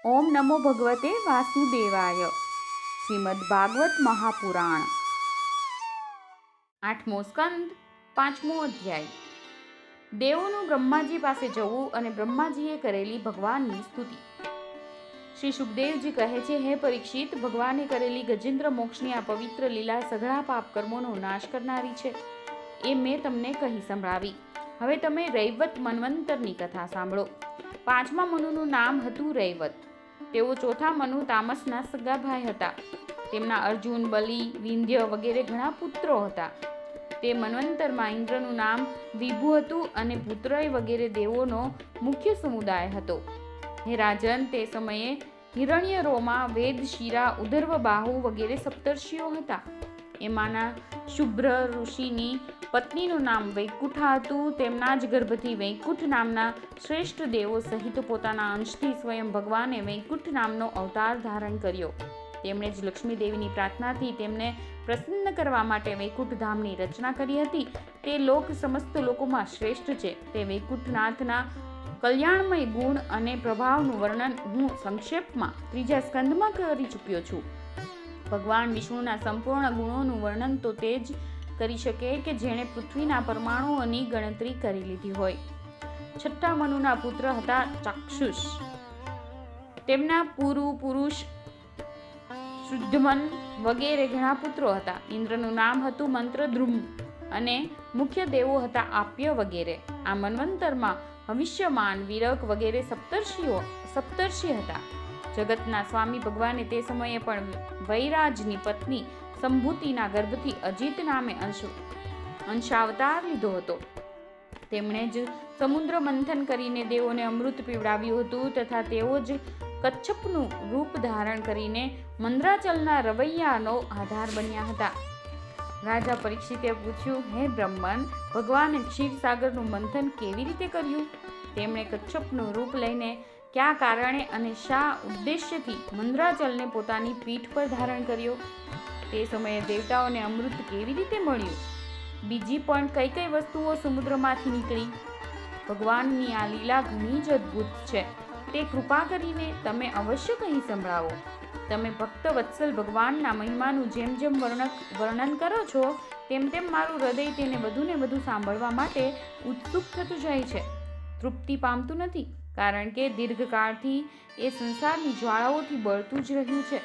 ओम नमो भगवते वासुदेवाय। श्रीमद् भागवत महापुराण आठमो स्कंद પાંચમો અધ્યાય। દેવોનું બ્રહ્માજી પાસે જવું અને બ્રહ્માજીએ કરેલી ભગવાનની સ્તુતિ। શ્રી સુખદેવજી કહે છે, હે પરીક્ષિત, ભગવાને કરેલી ગજેન્દ્ર મોક્ષની આ પવિત્ર લીલા સઘળા પાપ કર્મોનો નાશ કરનારી છે, એ મેં તમને કહી સંભળાવી। હવે તમે રૈવત મન્વંતરની કથા સાંભળો। પાંચમા મનુનું નામ હતું રૈવત। તેઓ ચોથા મનુ તામસના સગા ભાઈ હતા। તેમના અર્જુન, બલિ, વિંધ્ય વગેરે ઘણા પુત્રો હતા। તે મન્વંતરમાં ઇન્દ્રનું નામ વિભુ હતું અને પુત્રય વગેરે દેવોનો મુખ્ય સમુદાય હતો। હે રાજન, તે સમયે હિરણ્યરોમા, વેદશિરા, ઉદર્વ બાહુ વગેરે સપ્તર્ષિઓ હતા। એમાંના શુભ્ર ઋષિની પત્નીનું નામ વૈકુંઠા હતું। તેમના જ ગર્ભથી વૈકુંઠ નામના શ્રેષ્ઠ દેવો સહિત પોતાના અંશથી સ્વયં ભગવાને વૈકુંઠ નામનો અવતાર ધારણ કર્યો। તેમણે જ લક્ષ્મી દેવીની પ્રાર્થનાથી તેમને પ્રસન્ન કરવા માટે વૈકુંઠ ધામની રચના કરી હતી। તે લોક સમસ્ત લોકોમાં શ્રેષ્ઠ છે। તે વૈકુંઠનાથના કલ્યાણમય ગુણ અને પ્રભાવનું વર્ણન હું સંક્ષેપમાં ત્રીજા સ્કંદમાં કરી ચૂક્યો છું। ભગવાન વિષ્ણુના સંપૂર્ણ ગુણોનું વર્ણન તો તે જ કરી શકે કે જેણે પૃથ્વીના પરમાણુઓની ગણતરી કરી લીધી હોય। છઠ્ઠા મનુના પુત્ર હતા ચાક્ષુષ। તેમના પુરુષ, શુદ્ધમન વગેરે ઘણા પુત્રો હતા। ઇન્દ્રનું નામ હતું મંત્રદ્રુમ અને મુખ્ય દેવો હતા આપ્ય વગેરે। આ મન્વંતરમાં હવિષ્યમાન, વિરક વગેરે સપ્તર્ષિ હતા। જગતના સ્વામી ભગવાને તે સમયે પણ વૈરાજની પત્ની સંભૂતિના ગર્ભથી અજીત નામે અંશાવતાર લીધો હતો। તેમણે જ સમુદ્ર મંથન કરીને દેવોને અમૃત પીવડાવ્યું હતું તથા તેઓ જ કચ્છપનું રૂપ ધારણ કરીને મંદ્રાચલના રવૈયાનો આધાર બન્યા હતા। રાજા પરીક્ષિતે પૂછ્યું, હે બ્રહ્મન, ભગવાને ક્ષીરસાગરનું મંથન કેવી રીતે કર્યું? તેમણે કચ્છપનું રૂપ લઈને કયા કારણે અને શા ઉદ્દેશ્યથી મંદ્રાચલને પોતાની પીઠ પર ધારણ કર્યો? તે સમયે દેવતાઓને અમૃત કેવી રીતે મળ્યું? બીજી પણ કઈ કઈ વસ્તુઓ સમુદ્રમાંથી નીકળી? ભગવાનની આ લીલા ઘણી જ અદ્ભુત છે। તે કૃપા કરીને તમે અવશ્ય કહી સંભળાવો। તમે ભક્ત વત્સલ ભગવાનના મહિમાનું જેમ જેમ વર્ણન કરો છો તેમ તેમ મારું હૃદય તેને વધુ ને વધુ સાંભળવા માટે ઉત્સુક થતું જાય છે, તૃપ્તિ પામતું નથી, કારણ કે દીર્ઘકાળથી એ સંસારની જ્વાળાઓથી બળતું જ રહ્યું છે।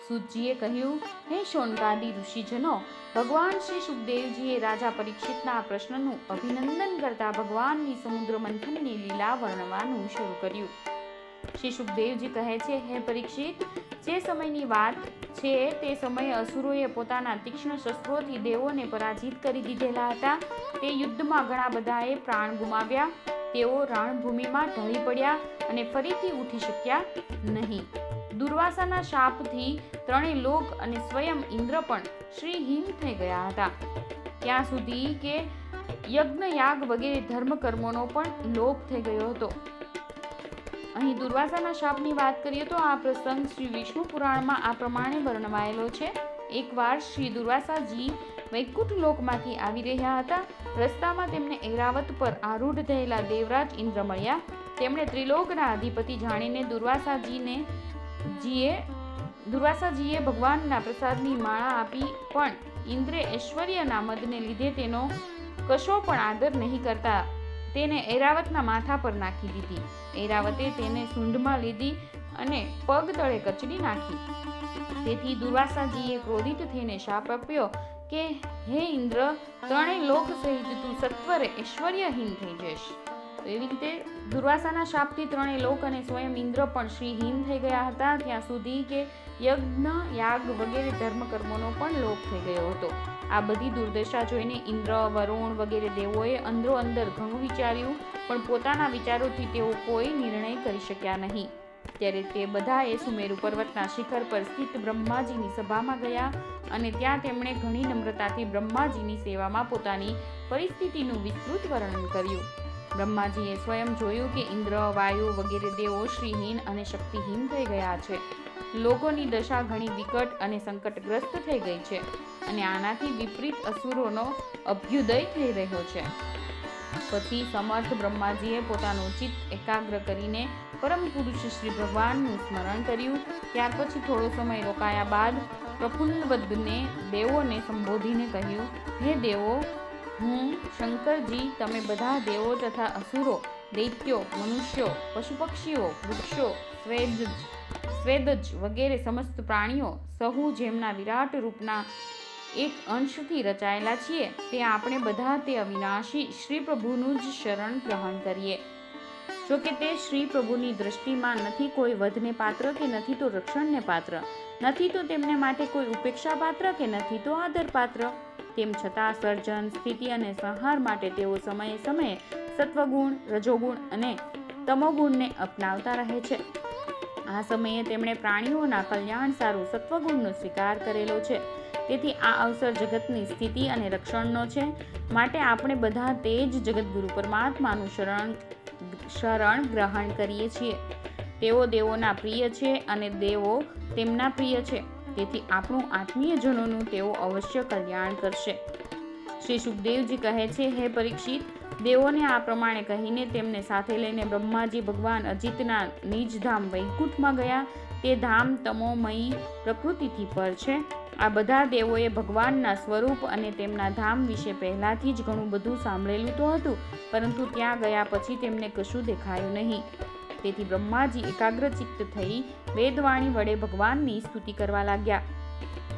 સુતજીએ કહ્યું, હે શૌનકાદિ ઋષિજનો, ભગવાન શ્રી સુખદેવજીએ રાજા પરીક્ષિતના આ પ્રશ્નનું અભિનંદન કરતા ભગવાનની સમુદ્ર મંથનની લીલા વર્ણવાનું શરૂ કર્યું। શ્રી સુખદેવજી કહે છે, હે પરીક્ષિત, જે સમયની વાત છે તે સમયે અસુરોએ પોતાના તીક્ષ્ણ શસ્ત્રોથી દેવોને પરાજિત કરી દીધેલા હતા। તે યુદ્ધમાં ઘણા બધાએ પ્રાણ ગુમાવ્યા। તેઓ રણભૂમિમાં ઢળી પડ્યા અને ફરીથી ઉઠી શક્યા નહીં। દુર્વાસાના શાપથી ત્રણેય લોક અને સ્વયં ઇન્દ્ર પણ શ્રીહીન થઈ ગયા હતા, ત્યાં સુધી કે યજ્ઞ, યાગ વગેરે ધર્મ કર્મોનો પણ લોપ થઈ ગયો હતો। અહીં દુર્વાસાના શાપની વાત કરીએ તો આ પ્રસંગ શ્રી વિષ્ણુ પુરાણમાં આ પ્રમાણે વર્ણવાયેલો છે। એકવાર શ્રી દુર્વાસાજી વૈકુંઠ લોકમાંથી આવી રહ્યા હતા। રસ્તામાં તેમને ઐરાવત પર આરૂઢ થયેલા દેવરાજ ઇન્દ્ર મળ્યા। તેમણે ત્રિલોકના અધિપતિ જાણીને દુર્વાસાજીએ ભગવાનના પ્રસાદની માળા આપી, પણ ઇન્દ્રે ઐશ્વર્યના મદને લીધે તેનો કશો પણ આદર નહીં કરતા તેને ઐરાવતના માથા પર નાખી દીધી। ઐરાવતે તેને સૂંઢમાં લીધી અને પગ તળે કચડી નાખી। તેથી દુર્વાસાજીએ ક્રોધિત થઈને શાપ આપ્યો કે, હે ઇન્દ્ર, ત્રણેય લોક સહિત તું સત્વરે ઐશ્વર્યહીન થઈ જઈશ। તો એવી રીતે દુર્વાસાના શાપથી ત્રણેય લોક અને સ્વયં ઇન્દ્ર પણ શ્રીહીન થઈ ગયા હતા, ત્યાં સુધી કે યજ્ઞ, યાગ વગેરે ધર્મ કર્મોનો પણ લોપ થઈ ગયો હતો। આ બધી દુર્દશા જોઈને ઇન્દ્ર, વરુણ વગેરે દેવોએ અંદરો અંદર ઘણું વિચાર્યું, પણ પોતાના વિચારોથી તેઓ કોઈ નિર્ણય કરી શક્યા નહીં। ત્યારે તે બધાએ સુમેરુ પર્વતના શિખર પર સ્થિત બ્રહ્માજીની સભામાં ગયા અને ત્યાં તેમણે ઘણી નમ્રતાથી બ્રહ્માજીની સેવામાં પોતાની પરિસ્થિતિનું વિસ્તૃત વર્ણન કર્યું। બ્રહ્માજીએ સ્વયં જોયું કે ઇન્દ્ર, વાયુ વગેરે દેવો શ્રીહીન અને શક્તિહીન થઈ ગયા છે। લોકોની દશા ઘણી વિકટ અને સંકટગ્રસ્ત થઈ ગઈ છે અને આનાથી વિપરીત અસુરોનો અભ્યુદય થઈ રહ્યો છે। પછી સમર્થ બ્રહ્માજીએ પોતાનું ચિત્ત એકાગ્ર કરીને પરમ પુરુષ શ્રી ભગવાનનું સ્મરણ કર્યું. ત્યાર પછી થોડો સમય રોકાયા બાદ પ્રફુલ્લવદને દેવોને સંબોધીને કહ્યું, હે દેવો, હું શંકરજી, તમે બધા દેવો તથા અસુરો, દૈત્યો, મનુષ્યો, પશુ પક્ષીઓ, વૃક્ષો, સ્વેદજ વગેરે સમસ્ત પ્રાણીઓ સહુ જેમના વિરાટ રૂપના એક અંશથી રચાયેલા છીએ, તે આપણે બધા તે અવિનાશી શ્રી પ્રભુનું જ શરણ ગ્રહણ કરીએ. જો કે તે શ્રી પ્રભુની દૃષ્ટિમાં નથી કોઈ વધને પાત્ર કે નથી તો રક્ષણને પાત્ર, નથી તો તેમને માટે કોઈ ઉપેક્ષા પાત્ર કે નથી તો આદર પાત્ર. તેમ છતાં સર્જન, સ્થિતિ અને સંહાર માટે તેઓ સમયે સમયે સત્વગુણ, રજોગુણ અને તમોગુણને અપનાવતા રહે છે. આ સમયે તેમણે પ્રાણીઓના કલ્યાણ સારું સત્વગુણનો સ્વીકાર કરેલો છે. તેથી આ અવસર જગતની સ્થિતિ અને રક્ષણનો છે. માટે આપણે બધા તે જ જગતગુરુ પરમાત્માનું શરણ ગ્રહણ કરીએ છીએ. તેઓ દેવોના પ્રિય છે અને દેવો તેમના પ્રિય છે. તેથી આપણું આત્મીયજનોનું તેઓ અવશ્ય કલ્યાણ કરશે. શ્રી સુખદેવજી કહે છે, હે પરીક્ષિત, દેવોને આ પ્રમાણે કહીને તેમને સાથે લઈને બ્રહ્માજી ભગવાન અજિતના નિજધામ વૈકુંઠમાં ગયા. તે ધામ તમોમયી પ્રકૃતિથી પર છે. આ બધા દેવોએ ભગવાનના સ્વરૂપ અને તેમના ધામ વિશે પહેલાથી જ ઘણું બધું સાંભળેલું તો હતું, પરંતુ ત્યાં ગયા પછી તેમને કશું દેખાયું નહીં. તેથી બ્રહ્માજી એકાગ્રચિત્ત થઈ વેદવાણી વડે ભગવાનની સ્તુતિ કરવા લાગ્યા.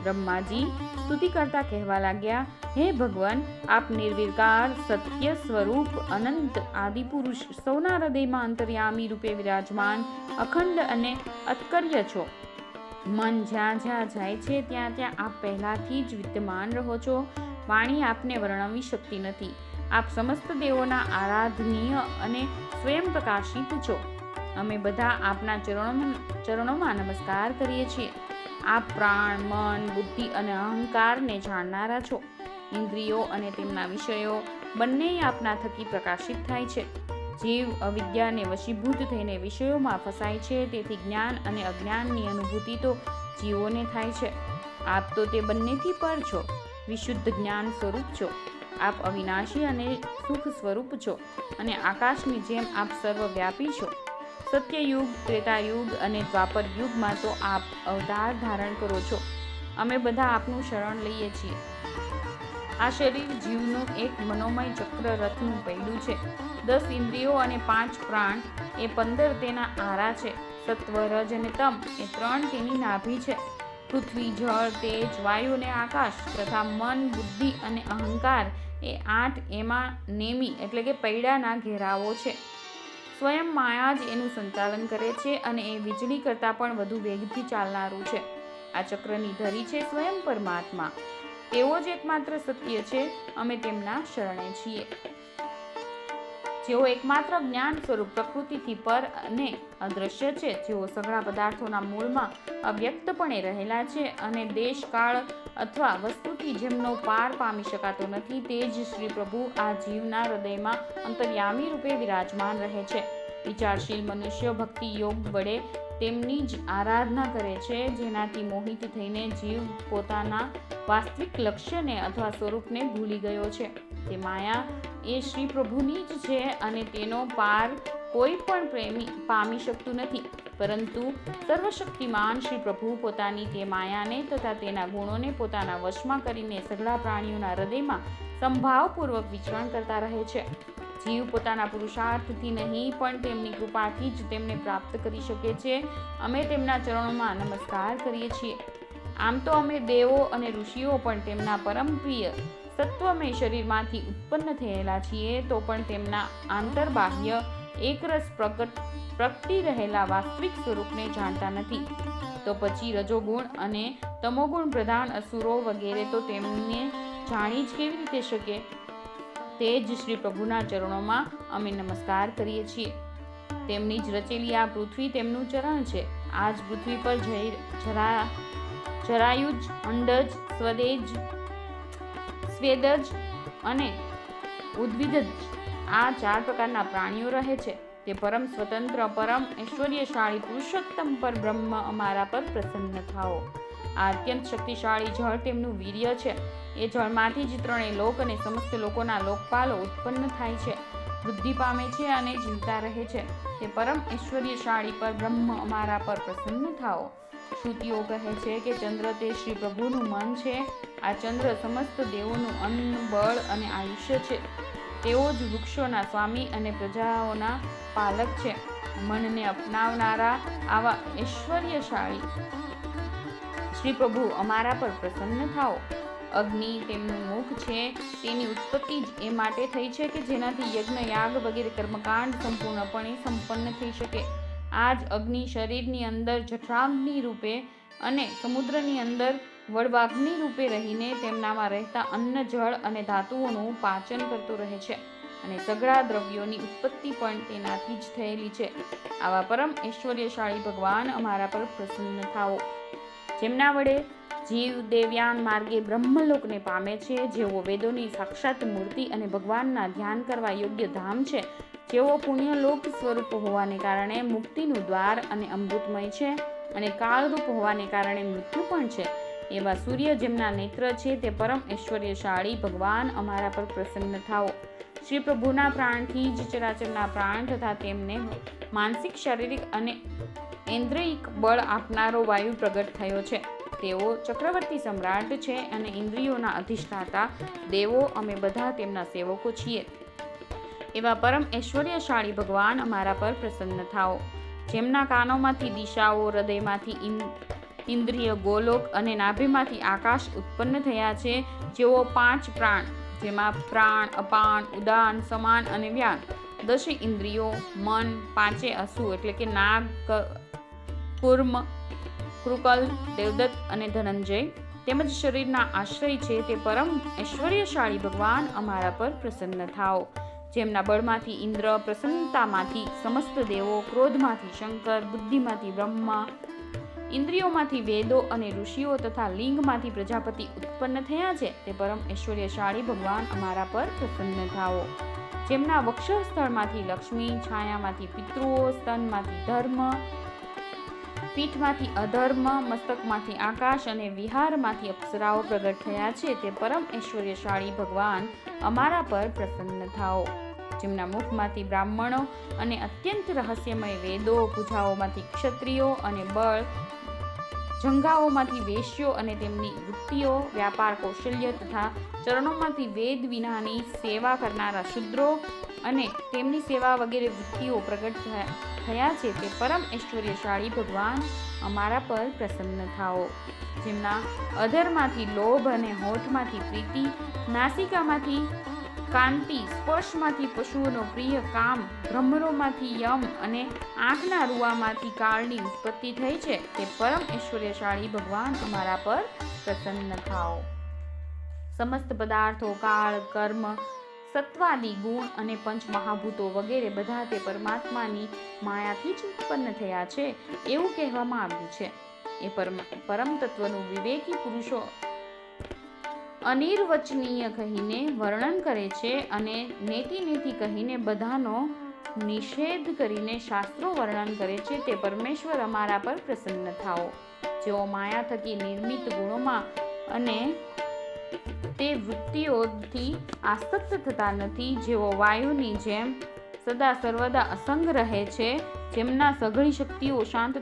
બ્રહ્માજી સ્તુતિ કરતા કહેવા લાગ્યા, હે ભગવાન, આપ નિર્વિકાર, સત્ય સ્વરૂપ, અનંત, આદિપુરુષ, સૌના હૃદયમાં અંતર્યામી રૂપે વિરાજમાન, અખંડ અને અતકર્ય છો. મન જ્યાં જ્યાં જાય છે ત્યાં ત્યાં આપ પહેલાથી જ વિદ્યમાન રહો છો. વાણી આપને વર્ણવી શકતી નથી. આપ સમસ્ત દેવોના આરાધનીય અને સ્વયં પ્રકાશિત છો. અમે બધા આપના ચરણોમાં નમસ્કાર કરીએ છીએ. આપ પ્રાણ, મન, બુદ્ધિ અને અહંકારને જાણનારા છો. ઇન્દ્રિયો અને તેમના વિષયો બંને આપના થકી પ્રકાશિત થાય છે. જીવ અવિદ્યાને વશીભૂત થઈને વિષયોમાં ફસાય છે. તેથી જ્ઞાન અને અજ્ઞાનની અનુભૂતિ તો જીવોને થાય છે. આપ તો તે બંનેથી પર છો. વિશુદ્ધ જ્ઞાન સ્વરૂપ છો. આપ અવિનાશી અને સુખ સ્વરૂપ છો અને આકાશની જેમ આપ સર્વવ્યાપી છો. સત્યયુગ, ત્રેતાયુગ અને દ્વાપર યુગમાં તો આપ અવતાર ધારણ કરો છો. અમે બધા આપનું શરણ લઈએ છીએ. આ શરીર જીવનું એક મનોમય ચક્ર રથનું પૈડું છે. 10 ઇન્દ્રિયો અને 5 પ્રાણ એ 15 તેના આરા છે. સત્વ, રજ અને તમ એ 3 તેની નાભી છે. પૃથ્વી, જળ, તેજ, વાયુ અને આકાશ તથા મન, બુદ્ધિ અને અહંકાર એ 8 એમાં નેમી એટલે કે પૈડાના ઘેરાવો છે. સ્વયં માયા જ એનું સંચાલન કરે છે અને એ વીજળી કરતાં પણ વધુ વેગથી ચાલનારું છે. આ ચક્રની ધરી છે સ્વયં પરમાત્મા. તેઓ જ એકમાત્ર સત્ય છે. અમે તેમના શરણે છીએ. જેઓ એકમાત્ર જ્ઞાન સ્વરૂપ પ્રકૃતિથી પર અને અદ્રશ્ય છે, જેઓ સઘળા પદાર્થોના મૂળમાં અવ્યક્તપણે રહેલા છે અને દેશ, કાળ અથવા વસ્તુથી જેમનો પાર પામી શકાતો નથી, તે જ શ્રી પ્રભુ આ જીવના હૃદયમાં અંતર્યામી રૂપે વિરાજમાન રહે છે. વિચારશીલ મનુષ્ય ભક્તિ યોગ વડે તેમની જ આરાધના કરે છે, જેનાથી મોહિત થઈને જીવ પોતાના વાસ્તવિક લક્ષ્યને અથવા સ્વરૂપને ભૂલી ગયો છે. તે માયા એ શ્રી પ્રભુની જ છે અને તેનો પાર કોઈ પણ પ્રેમી પામી શકતું નથી. પરંતુ સર્વશક્તિમાન શ્રી પ્રભુ પોતાની તે માયાને તથા તેના ગુણોને પોતાના વશમાં કરીને સઘળા પ્રાણીઓના હૃદયમાં સંભાવપૂર્વક વિચરણ કરતા રહે છે. જીવ પોતાના પુરુષાર્થથી નહીં પણ તેમની કૃપાથી જ તેમને પ્રાપ્ત કરી શકે છે. અમે તેમના ચરણોમાં નમસ્કાર કરીએ છીએ. આમ તો અમે દેવો અને ઋષિઓ પણ તેમના પરમ પ્રિય સત્વમય શરીરમાંથી ઉત્પન્ન થયેલા છીએ, તો પણ તેમના આંતરબાહ્ય એકરસ પ્રગટી રહેલા વાસ્તવિક સ્વરૂપને જાણતા નથી. તો પછી રજોગુણ અને તમોગુણ પ્રધાન અસુરો વગેરે તો તેમને જાણી જ કેવી રીતે શકે? તે જ શ્રી પ્રભુના ચરણોમાં અમે નમસ્કાર કરીએ છીએ. તેમની જ રચેલી આ પૃથ્વી તેમનું ચરણ છે. આ જ પૃથ્વી પર જરાયુજ, અંડજ, સ્વદેજ, સ્વેદજ અને ઉદ્વિદજ આ 4 પ્રકારના પ્રાણીઓ રહે છે. તે પરમ સ્વતંત્ર, પરમ ઐશ્વર્યશાળી પુરુષોત્તમ પર બ્રહ્મ અમારા પર પ્રસન્ન થાઓ. આ અત્યંત શક્તિશાળી જળ તેમનું વીર્ય છે. એ જળમાંથી જ ત્રણેય લોક અને સમસ્ત લોકોના લોકપાલો ઉત્પન્ન થાય છે, વૃદ્ધિ પામે છે અને જીવતા રહે છે. તે પરમ ઐશ્વર્યશાળી પર બ્રહ્મ અમારા પર પ્રસન્ન થાઓ. શ્રુતિઓ કહે છે કે ચંદ્ર તે શ્રી પ્રભુનું મન છે. આ ચંદ્ર સમસ્ત દેવોનું અન્ન, બળ અને આયુષ્ય છે. તેઓ જ વૃક્ષોના સ્વામી અને પ્રજાઓના પાલક છે. મનને અપનાવનારા આવા ઐશ્વર્યશાળી શ્રી પ્રભુ અમારા પર પ્રસન્ન થાઓ. અગ્નિ તેમનું મુખ છે. તેની ઉત્પત્તિ જ એ માટે થઈ છે કે જેનાથી યજ્ઞ, યાગ વગેરે કર્મકાંડ સંપૂર્ણપણે સંપન્ન થઈ શકે. આ જ અગ્નિ શરીરની અંદર જઠરાગ્નિ રૂપે અને સમુદ્રની અંદર વડવાગ્નિ રૂપે રહીને તેમનામાં રહેતા અન્ન, જળ અને ધાતુઓનું પાચન કરતું રહે છે અને સઘળા દ્રવ્યોની ઉત્પત્તિ પણ તેનાથી જ થયેલી છે. આવા પરમ ઐશ્વર્યશાળી ભગવાન અમારા પર પ્રસન્ન થાઓ. જેમના વડે જીવ દેવ્યાન માર્ગે બ્રહ્મલોકને પામે છે, જેઓ વેદોની સાક્ષાત મૂર્તિ અને ભગવાનના ધ્યાન કરવા યોગ્ય ધામ છે, જેઓ પુણ્યલોક સ્વરૂપ હોવાને કારણે મુક્તિનું દ્વાર અને અમૃતમય છે અને કાળરૂપ હોવાને કારણે મૃત્યુ પણ છે, એવા સૂર્ય જેમના નેત્ર છે, તે પરમ ઐશ્વર્યશાળી ભગવાન અમારા પર પ્રસન્ન થાઓ. શ્રી પ્રભુના પ્રાણથી જ ચરાચરના પ્રાણ તથા તેમને માનસિક, શારીરિક અને ઐન્દ્રિયિક બળ આપનારો વાયુ પ્રગટ થયો છે. તેઓ ચક્રવર્તી સમ્રાટ છે અને ઇન્દ્રિયોના અધિષ્ઠાતા દેવો અમે બધા તેમના સેવકો છીએ. એવા પરમ ઐશ્વર્યશાળી ભગવાન અમારા પર પ્રસન્ન થાઓ. જેમના કાનોમાંથી દિશાઓ, હૃદયમાંથી ઇન્દ્રિય ગોલોક અને નાભીમાંથી આકાશ ઉત્પન્ન થયા છે, જેઓ 5 પ્રાણ, જેમાં પ્રાણ, અપાન, ઉદાન, સમાન અને વ્યાન, 10 ઇન્દ્રિયો, મન, 5 અસુ એટલે કે નાગ, કુર્મ, કૃકલ, દેવદત્ત અને ધનંજય તેમજ શરીરના આશ્રય છે, તે પરમ ઐશ્વર્યશાળી ભગવાન અમારા પર પ્રસન્ન થાઓ. જેમના બળમાંથી ઇન્દ્ર, પ્રસન્નતામાંથી સમસ્ત દેવો, ક્રોધમાંથી શંકર, બુદ્ધિમાંથી બ્રહ્મા, ઇન્દ્રિયોમાંથી વેદો અને ઋષિઓ તથા લિંગમાંથી પ્રજાપતિ ઉત્પન્ન થયા છે, તે પરમ ઐશ્વર્યશાળી ભગવાન અમારા પર પ્રસન્ન થાઓ. જેમના વક્ષસ્થળમાંથી લક્ષ્મી, છાયામાંથી પિતૃઓ, સ્તનમાંથી ધર્મ, પીઠમાંથી અધર્મ, મસ્તકમાંથી આકાશ અને વિહારમાંથી અપ્સરાઓ પ્રગટ થયા છે, તે પરમ ઐશ્વર્યશાળી ભગવાન અમારા પર પ્રસન્ન થાઓ. જેમના મુખમાંથી બ્રાહ્મણો અને અત્યંત રહસ્યમય વેદો, ભુજાઓમાંથી ક્ષત્રિયો અને બળ, જંઘાઓમાંથી વેશ્યો અને તેમની વૃત્તિઓ, વ્યાપાર કૌશલ્ય તથા ચરણોમાંથી વેદ વિનાની સેવા કરનારા શુદ્રો અને તેમની સેવા વગેરે વૃત્તિઓ પ્રગટ થયા છે, તે પરમ ઐશ્વર્યશાળી ભગવાન અમારા પર પ્રસન્ન થાઓ. જેમના અધરમાંથી લોભ અને હોઠમાંથી પ્રીતિ, નાસિકામાંથી કાંતિ, સ્પર્શમાંથી પશુઓનો પ્રિય કામ, ભ્રમરોમાંથી યમ અને આંખના રૂવામાંથી કાળની ઉત્પત્તિ થઈ છે, તે પરમ ઐશ્વર્યશાળી ભગવાન અમારા પર પ્રસન્ન થાઓ. સમસ્ત પદાર્થો, કાળ, કર્મ, સત્વાદી ગુણ અને પંચ મહાભૂતો વગેરે બધા તે પરમાત્માની માયાથી જ ઉત્પન્ન થયા છે એવું કહેવામાં આવ્યું છે. એ પરમ તત્વનું વિવેકી પુરુષો અનિર્વચનીય કહીને વર્ણન કરે છે અને નેતિ નેતિ કહીને બધાનો નિષેધ કરીને શાસ્ત્રો વર્ણન કરે છે, તે પરમેશ્વર અમારા પર પ્રસન્ન થાઓ. જેઓ માયા થકી નિર્મિત ગુણોમાં અને તે વૃત્તિઓથી આસક્ત થતા નથી, જેઓ વાયુની જેમ સદા સર્વદા અસંગ રહે છે, જેમના સઘળી શક્તિઓ શાંત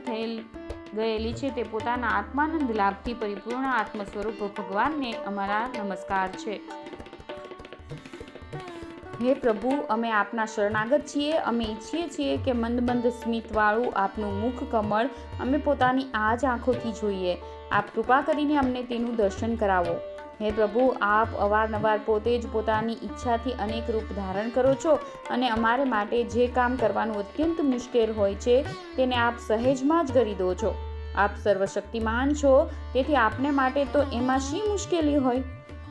ગયેલી છે, તે પોતાના આત્માનંદ લાભથી પરિપૂર્ણ આત્મ સ્વરૂપ ભગવાનને અમારા નમસ્કાર છે. હે પ્રભુ, અમે આપના શરણાગત છીએ. અમે ઈચ્છીએ છીએ કે મંદ મંદ સ્મિતવાળું આપનું મુખ કમળ અમે પોતાની આ જ આંખોથી જોઈએ. આપ કૃપા કરીને અમને તેનું દર્શન કરાવો. હે પ્રભુ, આપ અવારનવાર પોતે જ પોતાની ઈચ્છાથી અનેક રૂપ ધારણ કરો છો અને અમારે માટે જે કામ કરવાનું અત્યંત મુશ્કેલ હોય છે તેને આપ સહેજમાં જ કરી દો છો. આપ સર્વશક્તિમાન છો, તેથી આપને માટે તો એમાં શી મુશ્કેલી હોય?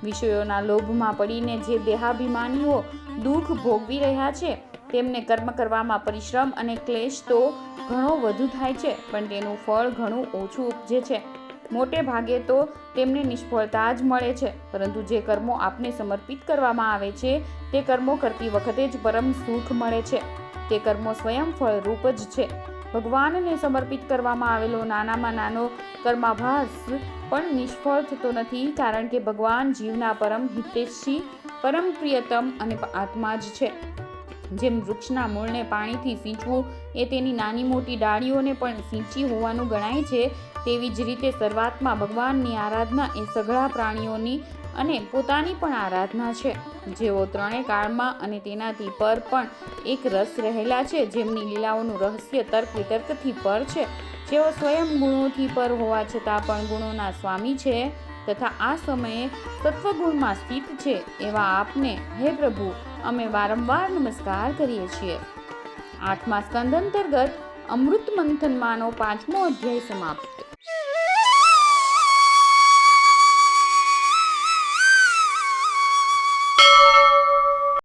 વિષયોના લોભમાં પડીને જે દેહાભિમાનીઓ દુઃખ ભોગવી રહ્યા છે તેમને કર્મ કરવામાં પરિશ્રમ અને ક્લેશ તો ઘણો વધુ થાય છે, પણ તેનું ફળ ઘણું ઓછું ઉપજે છે. મોટે ભાગે તો તેમને નિષ્ફળતા જ મળે છે, પરંતુ જે કર્મો આપને સમર્પિત કરવામાં આવે છે તે કર્મો કરતી વખતે જ પરમ સુખ મળે છે. તે કર્મો સ્વયં ફળરૂપ જ છે. ભગવાનને સમર્પિત કરવામાં આવેલો નાનામાં નાનો કર્માભાસ પણ નિષ્ફળ થતો નથી, કારણ કે ભગવાન જીવના પરમ હિતેશી, પરમ પ્રિયતમ અને આત્મા જ છે. જેમ વૃક્ષના મૂળને પાણીથી સિંચવું એ તેની નાની મોટી ડાળીઓને પણ સિંચી હોવાનું ગણાય છે, તેવી જ રીતે સર્વાત્મા ભગવાનની આરાધના એ સઘળા પ્રાણીઓની અને પોતાની પણ આરાધના છે. જેઓ ત્રણેય કાળમાં અને તેનાથી પર પણ એક રસ રહેલા છે, જેમની લીલાઓનું રહસ્ય તર્ક વિતર્કથી પર છે, જેઓ સ્વયં ગુણોથી પર હોવા છતાં પણ ગુણોના સ્વામી છે તથા આ સમયે સત્વગુણમાં સ્થિત છે, એવા આપને હે પ્રભુ અમે વારંવાર નમસ્કાર કરીએ છીએ. 8મા સ્કંદ અંતર્ગત અમૃત મંથનમાંનો 5મો અધ્યાય સમાપ્ત.